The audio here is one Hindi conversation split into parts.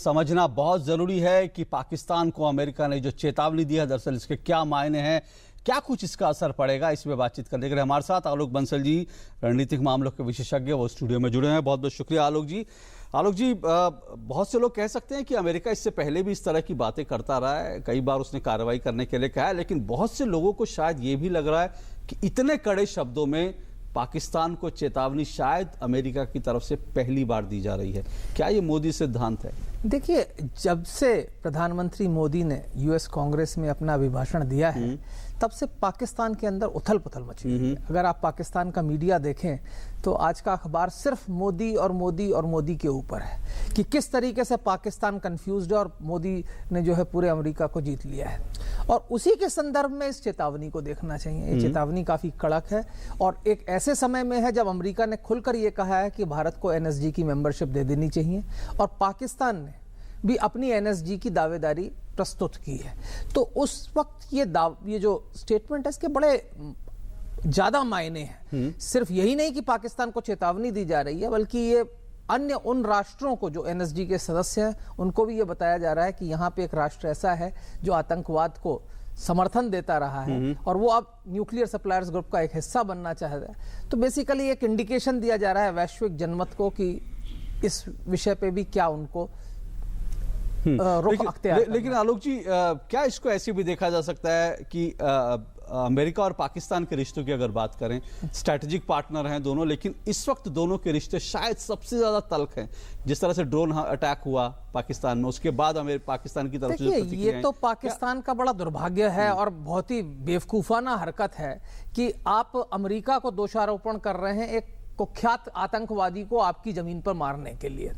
समझना बहुत जरूरी है कि पाकिस्तान को अमेरिका ने जो चेतावनी दी है, दरअसल इसके क्या मायने हैं, क्या कुछ इसका असर पड़ेगा। इसमें बातचीत करने के लिए हमारे साथ आलोक बंसल जी, रणनीतिक मामलों के विशेषज्ञ, वो स्टूडियो में जुड़े हैं। बहुत बहुत शुक्रिया आलोक जी। बहुत से लोग कह सकते हैं कि अमेरिका इससे पहले भी इस तरह की बातें करता रहा है, कई बार उसने कार्रवाई करने के लिए कहा है, लेकिन बहुत से लोगों को शायद ये भी लग रहा है कि इतने कड़े शब्दों में पाकिस्तान को चेतावनी शायद अमेरिका की तरफ से पहली बार दी जा रही है। क्या ये मोदी सिद्धांत है? देखिए, जब से प्रधानमंत्री मोदी ने यूएस कांग्रेस में अपना अभिभाषण दिया है, तब से पाकिस्तान के अंदर उथल पुथल मची है। अगर आप पाकिस्तान का मीडिया देखें तो आज का अखबार सिर्फ मोदी और मोदी और मोदी के ऊपर है कि किस तरीके से पाकिस्तान कंफ्यूज्ड है और मोदी ने जो है पूरे अमेरिका को जीत लिया है। और उसी के संदर्भ में इस चेतावनी को देखना चाहिए। ये चेतावनी काफी कड़क है और एक ऐसे समय में है जब अमेरिका ने खुलकर ये कहा है कि भारत को एनएसजी की मेंबरशिप दे देनी चाहिए और पाकिस्तान ने भी अपनी एनएसजी की दावेदारी प्रस्तुत की है। तो उस वक्त ये जो स्टेटमेंट है, इसके बड़े ज्यादा मायने हैं। सिर्फ यही नहीं कि पाकिस्तान को चेतावनी दी जा रही है, बल्कि ये अन्य उन राष्ट्रों को जो एनएसजी के सदस्य हैं उनको भी ये बताया जा रहा है कि यहाँ पे एक राष्ट्र ऐसा है जो आतंकवाद को समर्थन देता रहा है और वो अब न्यूक्लियर सप्लायर्स ग्रुप का एक हिस्सा बनना चाहता है। तो बेसिकली एक इंडिकेशन दिया जा रहा है वैश्विक जनमत को कि इस विषय पे भी क्या उनको लेकिन आलोक जी, क्या इसको ऐसे भी देखा जा सकता है कि अमेरिका और पाकिस्तान के रिश्तों की अगर बात करें, स्ट्रैटेजिक पार्टनर हैं दोनों, लेकिन इस वक्त दोनों के रिश्ते शायद सबसे ज्यादा तल्ख हैं। जिस तरह से ड्रोन अटैक हुआ पाकिस्तान में, उसके बाद पाकिस्तान की तरफ से ये तो पाकिस्तान का बड़ा दुर्भाग्य है और बहुत ही बेवकूफाना हरकत है कि आप अमेरिका को दोषारोपण कर रहे हैं एक कुख्यात आतंकवादी को आपकी जमीन पर मारने के लिए।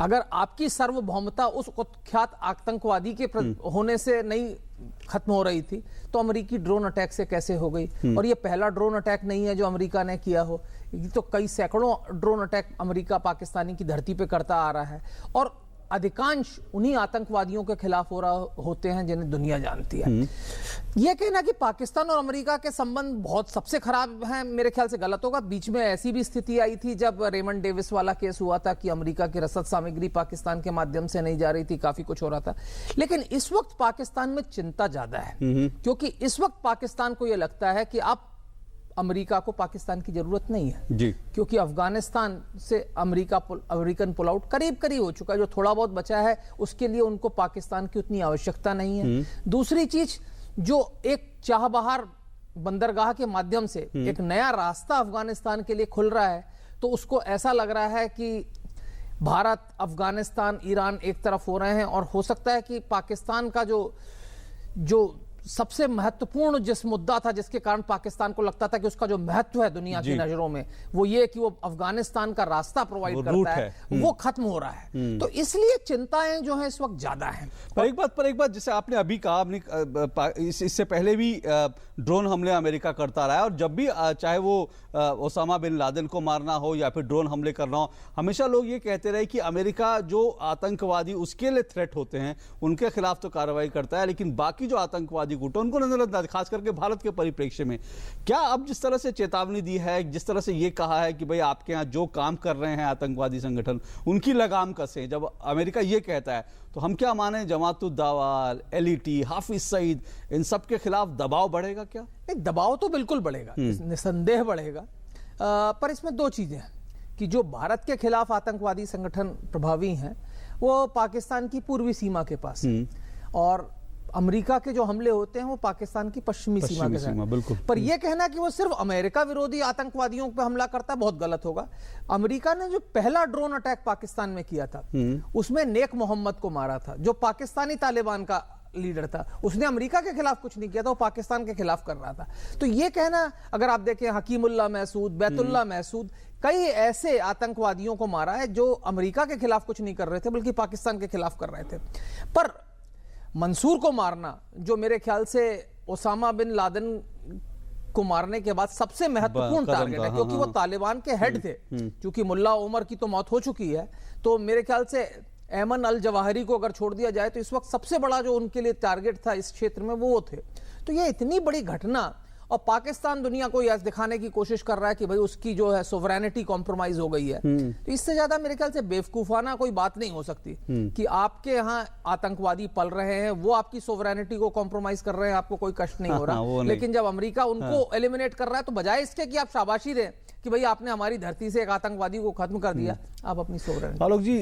अगर आपकी सार्वभौमता उस कुख्यात आतंकवादी के होने से नहीं खत्म हो रही थी तो अमेरिकी ड्रोन अटैक से कैसे हो गई? और ये पहला ड्रोन अटैक नहीं है जो अमेरिका ने किया हो, ये तो कई सैकड़ों ड्रोन अटैक अमेरिका पाकिस्तानी की धरती पे करता आ रहा है और अधिकांश उन्हीं आतंकवादियों के खिलाफ होते हैं जिन्हें दुनिया जानती है। यह कहना कि पाकिस्तान और अमेरिका के संबंध बहुत सबसे खराब हैं, मेरे ख्याल से गलत होगा। बीच में ऐसी भी स्थिति आई थी जब रेमंड डेविस वाला केस हुआ था कि अमेरिका की रसद सामग्री पाकिस्तान के माध्यम से नहीं जा रही थी, काफी कुछ हो रहा था। लेकिन इस वक्त पाकिस्तान में चिंता ज्यादा है क्योंकि इस वक्त पाकिस्तान को यह लगता है कि आप अमेरिका को पाकिस्तान की जरूरत नहीं है जी, क्योंकि अफगानिस्तान से अमेरिकन पुल आउट करीब करीब हो चुका है। जो थोड़ा बहुत बचा है उसके लिए उनको पाकिस्तान की उतनी आवश्यकता नहीं है। दूसरी चीज, जो एक चाबहार बंदरगाह के माध्यम से एक नया रास्ता अफगानिस्तान के लिए खुल रहा है, तो उसको ऐसा लग रहा है कि भारत, अफगानिस्तान, ईरान एक तरफ हो रहे हैं और हो सकता है कि पाकिस्तान का जो सबसे महत्वपूर्ण जिस मुद्दा था जिसके कारण पाकिस्तान को लगता था कि उसका जो महत्व है दुनिया की नजरों में, वो ये कि वो अफगानिस्तान का रास्ता प्रोवाइड करता है, वो खत्म हो रहा है। तो इसलिए चिंताएं जो है इस वक्त ज्यादा हैं। पर एक बात जैसे आपने अभी कहा, इससे पहले भी ड्रोन हमले अमेरिका करता रहा है और जब भी चाहे वो ओसामा बिन लादेन को मारना हो या फिर ड्रोन हमले करना हो, हमेशा लोग ये कहते रहे कि अमेरिका जो आतंकवादी उसके लिए थ्रेट होते हैं उनके खिलाफ तो कार्रवाई करता है, लेकिन बाकी जो आतंकवादी गुट उनको नजरअंदाज, खास करके भारत के परिप्रेक्ष्य में। क्या अब जिस तरह से चेतावनी दी है, जिस तरह से ये कहा है कि भाई आपके यहाँ जो काम कर रहे हैं आतंकवादी संगठन उनकी लगाम कसें, जब अमेरिका ये कहता है तो हम क्या माने, जमात-उद-दावा, एलईटी, हाफिज सईद, इन सब के खिलाफ दबाव बढ़ेगा क्या? दबाव तो बिल्कुल बढ़ेगा, निसंदेह बढ़ेगा। पर इसमें दो चीजें हैं कि जो भारत के खिलाफ आतंकवादी संगठन प्रभावी हैं वो पाकिस्तान की पूर्वी सीमा के पास है और अमेरिका के जो हमले होते हैं वो पाकिस्तान की पश्चिमी सीमा के साथ। पर यह कहना कि वो सिर्फ अमेरिका विरोधी आतंकवादियों पर हमला करता है बहुत गलत होगा। अमेरिका ने जो पहला ड्रोन अटैक पाकिस्तान में किया था उसमें नेक मोहम्मद को मारा था, जो पाकिस्तानी तालिबान का लीडर था। उसने अमेरिका के खिलाफ कुछ नहीं किया था, वो पाकिस्तान के खिलाफ कर रहा था। तो ये कहना, अगर आप देखें हकीमुल्लाह महसूद, बैतुल्लाह महसूद, कई ऐसे आतंकवादियों को मारा है जो अमेरिका के खिलाफ कुछ नहीं कर रहे थे बल्कि पाकिस्तान के खिलाफ कर रहे थे। पर मंसूर को मारना, जो मेरे ख्याल से ओसामा बिन लादेन को मारने के बाद सबसे महत्वपूर्ण टारगेट है, क्योंकि वो तालिबान के हेड थे। क्योंकि मुल्ला उमर की तो मौत हो चुकी है, तो मेरे ख्याल से ऐमन अल जवाहिरी को अगर छोड़ दिया जाए तो इस वक्त सबसे बड़ा जो उनके लिए टारगेट था इस क्षेत्र में वो थे। तो ये इतनी बड़ी घटना और पाकिस्तान दुनिया को यह दिखाने की कोशिश कर रहा है कि भाई उसकी जो है सोवरेनिटी कॉम्प्रोमाइज हो गई है, तो इससे ज्यादा मेरे ख्याल से बेवकूफाना कोई बात नहीं हो सकती कि आपके यहाँ आतंकवादी पल रहे हैं, वो आपकी सोवरेनिटी को कॉम्प्रोमाइज कर रहे हैं, आपको कोई कष्ट नहीं हो रहा। लेकिन जब अमेरिका उनको एलिमिनेट कर रहा है तो बजाय इसके कि आप शाबाशी दें कि भाई आपने हमारी धरती से एक आतंकवादी को खत्म कर दिया, आप अपनी सोवरेनिटी। आलोक जी,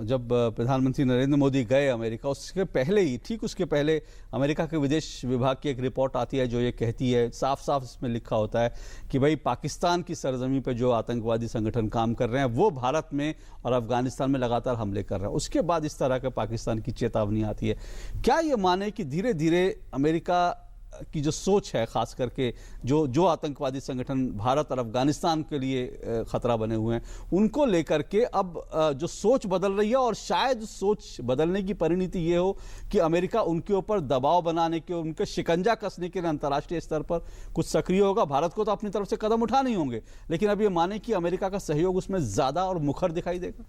जब प्रधानमंत्री नरेंद्र मोदी गए अमेरिका, उसके पहले ही, ठीक उसके पहले अमेरिका के विदेश विभाग की एक रिपोर्ट आती है जो ये कहती है, साफ साफ इसमें लिखा होता है कि भाई पाकिस्तान की सरजमी पे जो आतंकवादी संगठन काम कर रहे हैं वो भारत में और अफगानिस्तान में लगातार हमले कर रहे हैं। उसके बाद इस तरह के पाकिस्तान की चेतावनी आती है। क्या ये माने कि धीरे धीरे अमेरिका की जो सोच है, खास करके जो आतंकवादी संगठन भारत और अफगानिस्तान के लिए खतरा बने हुए हैं, उनको लेकर के अब जो सोच बदल रही है, और शायद सोच बदलने की परिणति ये हो कि अमेरिका उनके ऊपर दबाव बनाने के, उनके शिकंजा कसने के लिए अंतर्राष्ट्रीय स्तर पर कुछ सक्रिय होगा। भारत को तो अपनी तरफ से कदम उठाने ही होंगे, लेकिन अब ये माने कि अमेरिका का सहयोग उसमें ज्यादा और मुखर दिखाई देगा।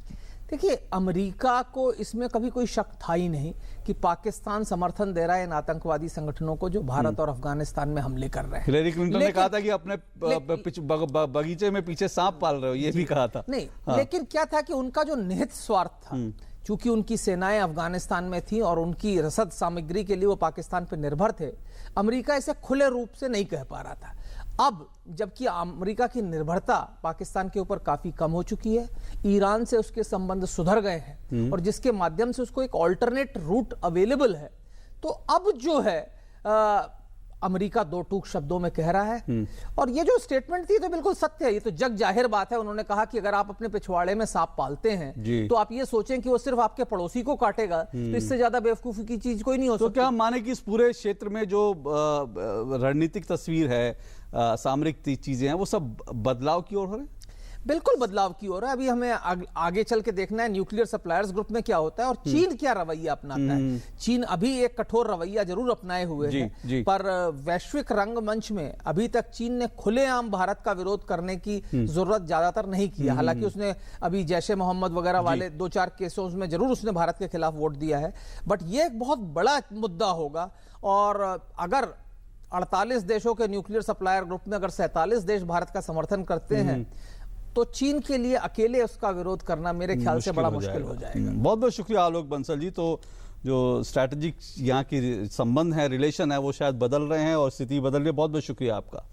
देखिए, अमेरिका को इसमें कभी कोई शक था ही नहीं कि पाकिस्तान समर्थन दे रहा है इन आतंकवादी संगठनों को जो भारत और अफगानिस्तान में हमले कर रहे हैं। हिलेरी क्लिंटन ने कहा था कि अपने बगीचे में पीछे सांप पाल रहे हो, ये भी कहा था। नहीं, लेकिन क्या था कि उनका जो निहित स्वार्थ था, चूंकि उनकी सेनाएं अफगानिस्तान में थी और उनकी रसद सामग्री के लिए वो पाकिस्तान पर निर्भर थे, अमेरिका इसे खुले रूप से नहीं कह पा रहा था। अब जबकि अमेरिका की निर्भरता पाकिस्तान के ऊपर काफी कम हो चुकी है, ईरान से उसके संबंध सुधर गए हैं और जिसके माध्यम से उसको एक ऑल्टरनेट रूट अवेलेबल है, तो अब जो है अमेरिका दो टूक शब्दों में कह रहा है। और ये जो स्टेटमेंट थी तो बिल्कुल सत्य है, ये तो जग जाहिर बात है। उन्होंने कहा कि अगर आप अपने पिछवाड़े में सांप पालते हैं तो आप ये सोचें कि वो सिर्फ आपके पड़ोसी को काटेगा, तो इससे ज्यादा बेवकूफी की चीज कोई नहीं हो सकती। तो क्या हम माने कि इस पूरे क्षेत्र में जो रणनीतिक तस्वीर है, सामरिक चीजें हैं, वो सब बदलाव की ओर हो रहे हैं? बिल्कुल बदलाव की ओर है। अभी हमें आगे चल के देखना है न्यूक्लियर सप्लायर्स ग्रुप में क्या होता है और चीन क्या रवैया अपनाता है। चीन अभी एक कठोर रवैया जरूर अपनाए हुए है, पर वैश्विक रंगमंच में अभी तक चीन ने खुलेआम भारत का विरोध करने की जरूरत ज्यादातर नहीं किया। हालांकि उसने अभी जैश ए मोहम्मद वगैरह वाले 2-4 केसों में जरूर उसने भारत के खिलाफ वोट दिया है, बट ये एक बहुत बड़ा मुद्दा होगा। और अगर 48 देशों के न्यूक्लियर सप्लायर ग्रुप में अगर 47 देश भारत का समर्थन करते हैं तो चीन के लिए अकेले उसका विरोध करना मेरे ख्याल से बड़ा मुश्किल हो जाएगा। बहुत बहुत शुक्रिया आलोक बंसल जी। तो जो स्ट्रैटेजिक यहाँ की संबंध है, रिलेशन है, वो शायद बदल रहे हैं और स्थिति बदल रही है। बहुत बहुत शुक्रिया आपका।